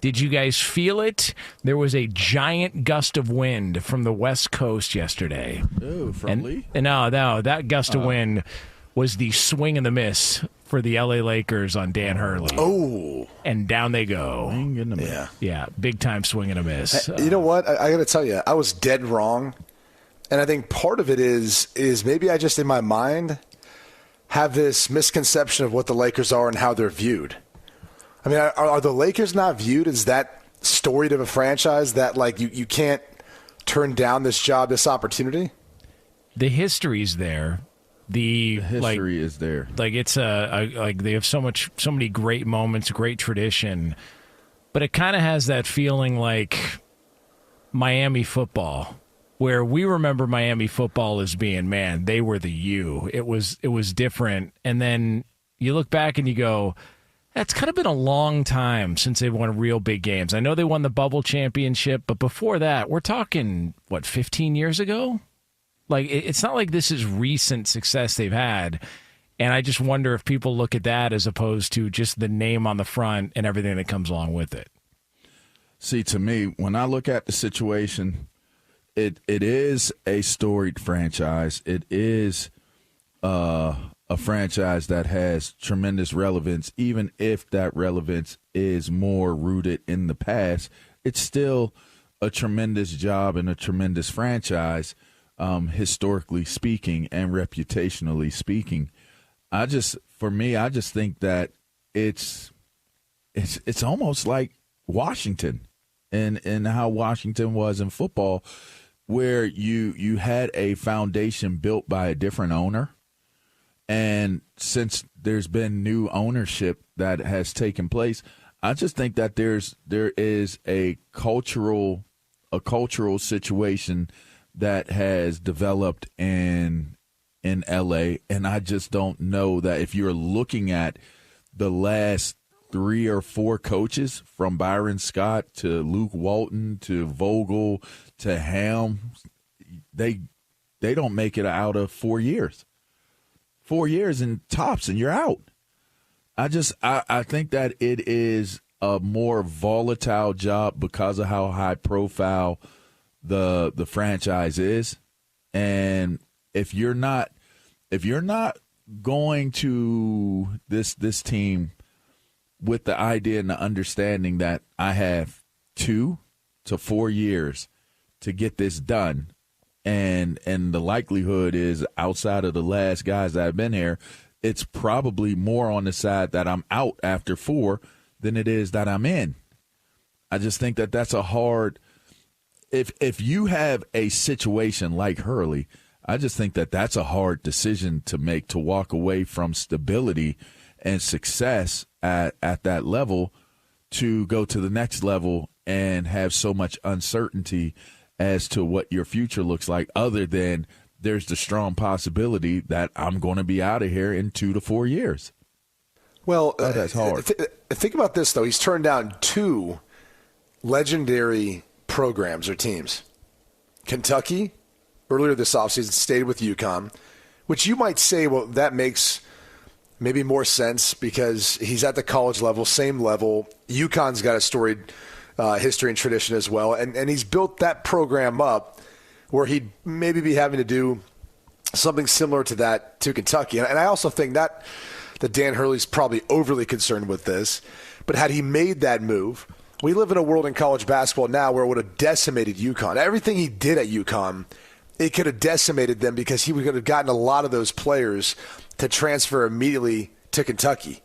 Did you guys feel it? There was a giant gust of wind from the West Coast yesterday. Ooh, from Lee? No, that gust of wind was the swing and the miss for the LA Lakers on Dan Hurley. Oh. And down they go. Swing and a miss. Yeah. Yeah, big time swing and a miss. You know what? I got to tell you, I was dead wrong. And I think part of it is maybe I just in my mind have this misconception of what the Lakers are and how they're viewed. I mean, are the Lakers not viewed as that storied of a franchise that, like, you can't turn down this job, this opportunity? The history's there. The history is there. Like, it's like they have so many great moments, great tradition, but it kind of has that feeling like Miami football, where we remember Miami football as being, man, they were the U. It was different, and then you look back and you go, it's kind of been a long time since they've won real big games. I know they won the bubble championship, but before that, we're talking, 15 years ago? Like, it's not like this is recent success they've had. And I just wonder if people look at that as opposed to just the name on the front and everything that comes along with it. See, to me, when I look at the situation, it is a storied franchise. It is a franchise that has tremendous relevance. Even if that relevance is more rooted in the past, it's still a tremendous job and a tremendous franchise, historically speaking and reputationally speaking. I just think that it's almost like Washington and how Washington was in football, where you had a foundation built by a different owner. And since there's been new ownership that has taken place, I just think that there is a cultural situation that has developed in LA, and I just don't know that if you're looking at the last 3 or 4 coaches, from Byron Scott to Luke Walton to Vogel to Ham, they don't make it out of 4 years. 4 years and tops, and you're out. I think that it is a more volatile job because of how high profile the franchise is. And if you're not going to this team with the idea and the understanding that I have 2 to 4 years to get this done, and the likelihood is, outside of the last guys that have been here, it's probably more on the side that I'm out after 4 than it is that I'm in. I just think that that's a hard – if you have a situation like Hurley, I just think that that's a hard decision to make, to walk away from stability and success at that level to go to the next level and have so much uncertainty as to what your future looks like, other than there's the strong possibility that I'm going to be out of here in 2 to 4 years. Well, that's hard. Think about this, though. He's turned down 2 legendary programs or teams. Kentucky, earlier this offseason, stayed with UConn, which you might say, well, that makes maybe more sense because he's at the college level, same level. UConn's got a storied history and tradition as well, and he's built that program up where he'd maybe be having to do something similar to that to Kentucky. And I also think that Dan Hurley's probably overly concerned with this, but had he made that move, we live in a world in college basketball now where it would have decimated UConn. Everything he did at UConn, it could have decimated them because he would have gotten a lot of those players to transfer immediately to Kentucky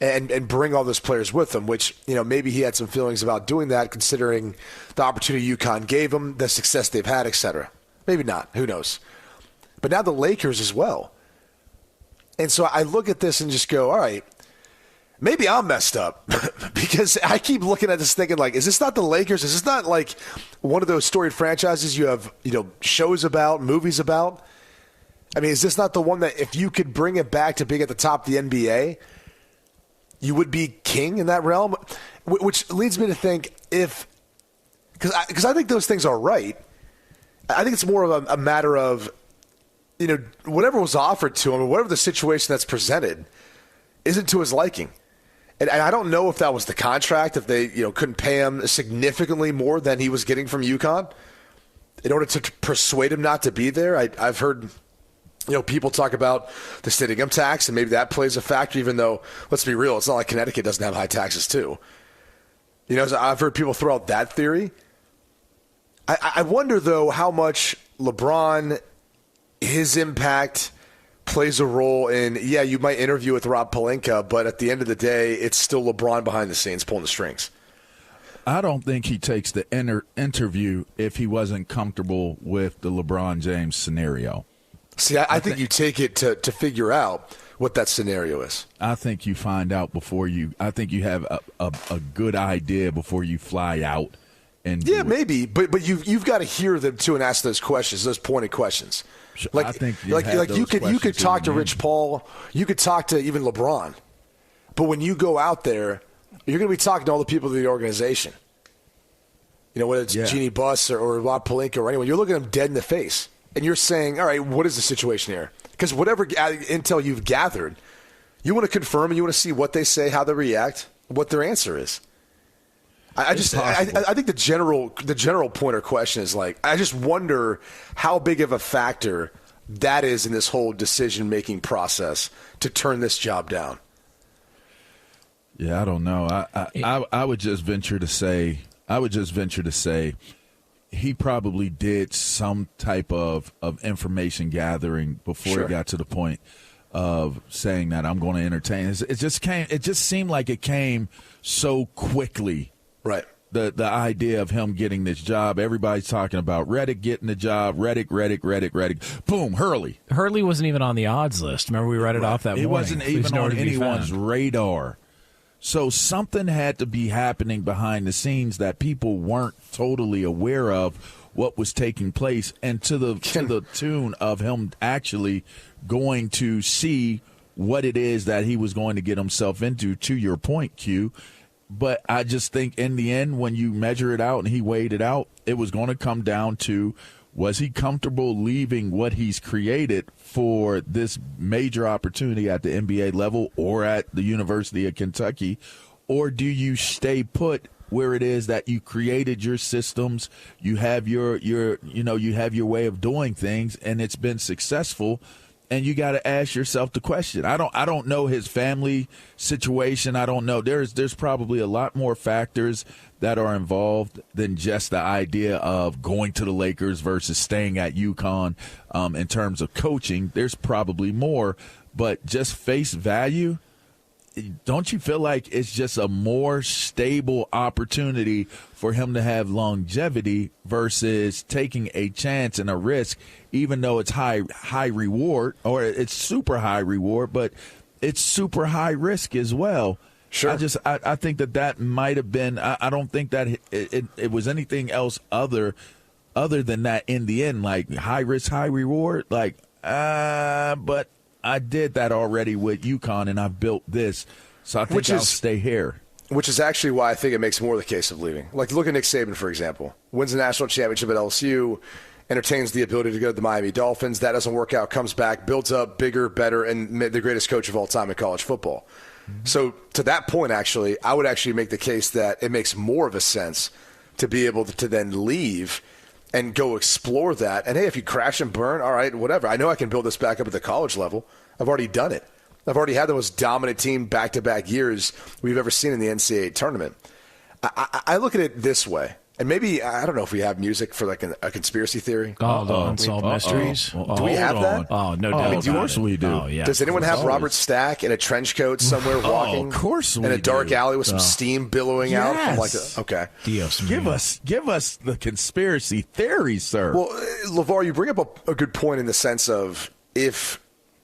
and bring all those players with him, which, maybe he had some feelings about doing that considering the opportunity UConn gave him, the success they've had, etc. Maybe not. Who knows? But now the Lakers as well. And so I look at this and just go, all right, maybe I'm messed up because I keep looking at this thinking, like, is this not the Lakers? Is this not like one of those storied franchises you have, shows about, movies about? I mean, is this not the one that if you could bring it back to being at the top of the NBA, you would be king in that realm? Which leads me to think because I think those things are right. I think it's more of a matter of, whatever was offered to him or whatever the situation that's presented isn't to his liking. And I don't know if that was the contract, if they couldn't pay him significantly more than he was getting from UConn in order to persuade him not to be there. I've heard people talk about the state income tax, and maybe that plays a factor, even though, let's be real, it's not like Connecticut doesn't have high taxes too. So I've heard people throw out that theory. I wonder, though, how much LeBron, his impact plays a role in, you might interview with Rob Pelinka, but at the end of the day, it's still LeBron behind the scenes pulling the strings. I don't think he takes the interview if he wasn't comfortable with the LeBron James scenario. See, I think you take it to figure out what that scenario is. I think you find out I think you have a good idea before you fly out. And maybe, but you've got to hear them too and ask those questions, those pointed questions. Like, I think you could talk to Rich Paul, you could talk to even LeBron, but when you go out there, you're going to be talking to all the people of the organization. Whether it's Jeannie Buss or Rob Pelinka or anyone, you're looking at them dead in the face, and you're saying, "All right, what is the situation here?" Because whatever intel you've gathered, you want to confirm and you want to see what they say, how they react, what their answer is. I think the general pointer question is I just wonder how big of a factor that is in this whole decision-making process to turn this job down. Yeah, I don't know. I would just venture to say he probably did some type of information gathering before he got to the point of saying that I'm going to entertain. It just seemed like it came so quickly. Right. The idea of him getting this job. Everybody's talking about Reddick getting the job. Reddick. Boom, Hurley. Hurley wasn't even on the odds list. Remember we read it off that morning. He wasn't even on anyone's radar. So something had to be happening behind the scenes that people weren't totally aware of what was taking place, and to the tune of him actually going to see what it is that he was going to get himself into, to your point, Q. But I just think in the end, when you measure it out and he weighed it out, it was going to come down to, was he comfortable leaving what he's created for this major opportunity at the NBA level or at the University of Kentucky? Or do you stay put where it is that you created your systems, you have your way of doing things, and it's been successful? And you got to ask yourself the question. I don't know his family situation. I don't know. There's probably a lot more factors that are involved than just the idea of going to the Lakers versus staying at UConn. In terms of coaching, there's probably more. But just face value, don't you feel like it's just a more stable opportunity for him to have longevity versus taking a chance and a risk, even though it's high reward, or it's super high reward, but it's super high risk as well? Sure. I think that might have been. I don't think that it was anything else other than that in the end, like high risk, high reward. But I did that already with UConn, and I've built this, so I think I'll stay here. Which is actually why I think it makes more the case of leaving. Like, look at Nick Saban, for example. Wins the national championship at LSU, entertains the ability to go to the Miami Dolphins. That doesn't work out, comes back, builds up bigger, better, and the greatest coach of all time in college football. Mm-hmm. So to that point, actually, I would actually make the case that it makes more of a sense to be able to then leave and go explore that. And, hey, if you crash and burn, all right, whatever. I know I can build this back up at the college level. I've already done it. I've already had the most dominant team back-to-back years we've ever seen in the NCAA tournament. I look at it this way. And maybe, I don't know if we have music for like a conspiracy theory. Unsolved mysteries. Do we have that? Oh, no doubt. Of course we do. Oh, yeah. Does anyone have Robert Stack in a trench coat somewhere walking? Of course we do. In a dark alley with some steam billowing out from like okay. Dios give us the conspiracy theory, sir. Well, LaVar, you bring up a good point in the sense of if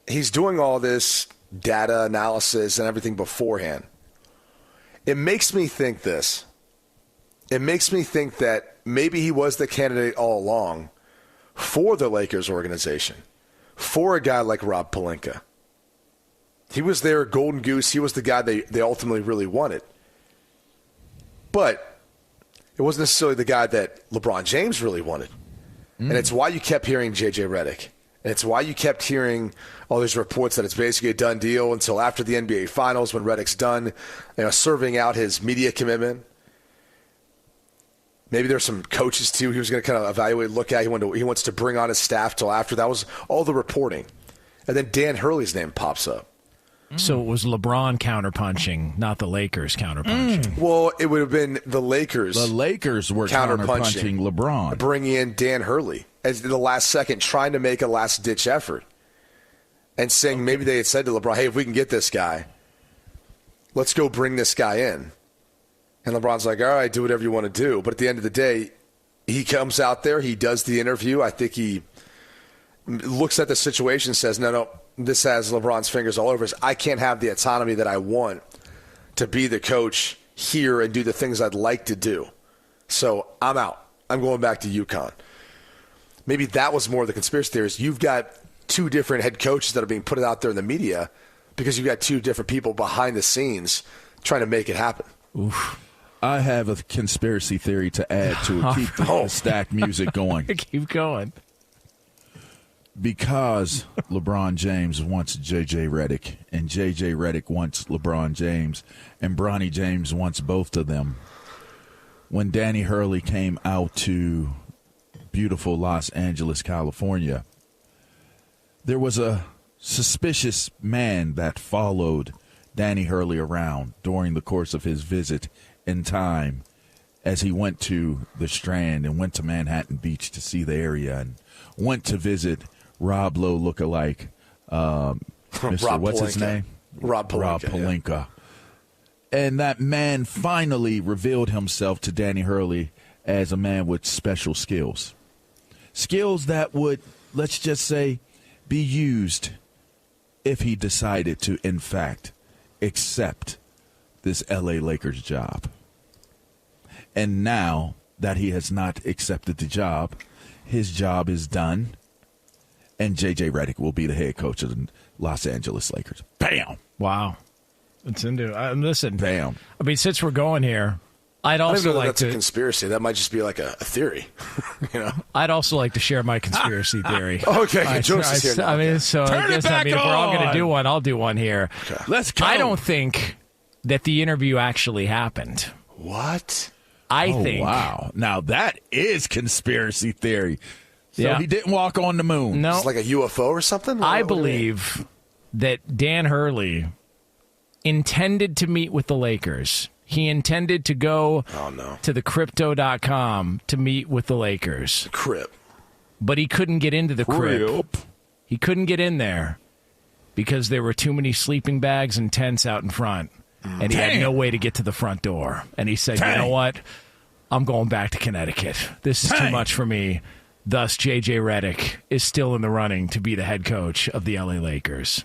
he's doing all this data analysis and everything beforehand, it makes me think this. It makes me think that maybe he was the candidate all along for the Lakers organization, for a guy like Rob Pelinka. He was their golden goose. He was the guy they ultimately really wanted. But it wasn't necessarily the guy that LeBron James really wanted. And it's why you kept hearing J.J. Redick And it's why you kept hearing all these reports that it's basically a done deal until after the NBA Finals when Redick's done, serving out his media commitment. Maybe there's some coaches, too, he was going to kind of evaluate, look at. He wants to bring on his staff till after. That was all the reporting. And then Dan Hurley's name pops up. So it was LeBron counterpunching, not the Lakers counterpunching. Well, it would have been the Lakers. The Lakers were counterpunching LeBron. Bringing in Dan Hurley as the last second, trying to make a last-ditch effort. And saying maybe they had said to LeBron, hey, if we can get this guy, let's go bring this guy in. And LeBron's like, all right, do whatever you want to do. But at the end of the day, he comes out there, he does the interview. I think he looks at the situation and says, no, this has LeBron's fingers all over it. I can't have the autonomy that I want to be the coach here and do the things I'd like to do. So I'm out. I'm going back to UConn. Maybe that was more of the conspiracy theories. You've got two different head coaches that are being put out there in the media because you've got two different people behind the scenes trying to make it happen. Oof. I have a conspiracy theory to add to it. Keep the stacked music going. Keep going. Because LeBron James wants J.J. Redick, and J.J. Redick wants LeBron James, and Bronny James wants both of them. When Danny Hurley came out to beautiful Los Angeles, California, there was a suspicious man that followed Danny Hurley around during the course of his visit in time as he went to the Strand and went to Manhattan Beach to see the area and went to visit Rob Lowe lookalike, Mr. What's his name? Rob Pelinka. Rob Pelinka. Yeah. And that man finally revealed himself to Danny Hurley as a man with special skills. Skills that would, let's just say, be used if he decided to, in fact, accept this L.A. Lakers job. And now that he has not accepted the job, his job is done, and J.J. Redick will be the head coach of the Los Angeles Lakers. Bam! Wow. It's into listen. Bam. I mean, since we're going here, I'd also like that's a conspiracy. That might just be like a theory. I'd also like to share my conspiracy theory. Okay, Jonas is here now. I mean, so Turn I guess it back if we're all going to on. do one, I'll do one here. Okay. Let's go. I don't think that the interview actually happened. What? I think. Wow. Now that is conspiracy theory. So Yeah. he didn't walk on the moon. No, It's like a UFO or something? I What do you mean? believe that Dan Hurley intended to meet with the Lakers. He intended to go to the crypto.com to meet with the Lakers. Crip. But he couldn't get into the crypt. He couldn't get in there because there were too many sleeping bags and tents out in front. And he had no way to get to the front door. And he said, you know what? I'm going back to Connecticut. This is too much for me. Thus, J.J. Redick is still in the running to be the head coach of the L.A. Lakers.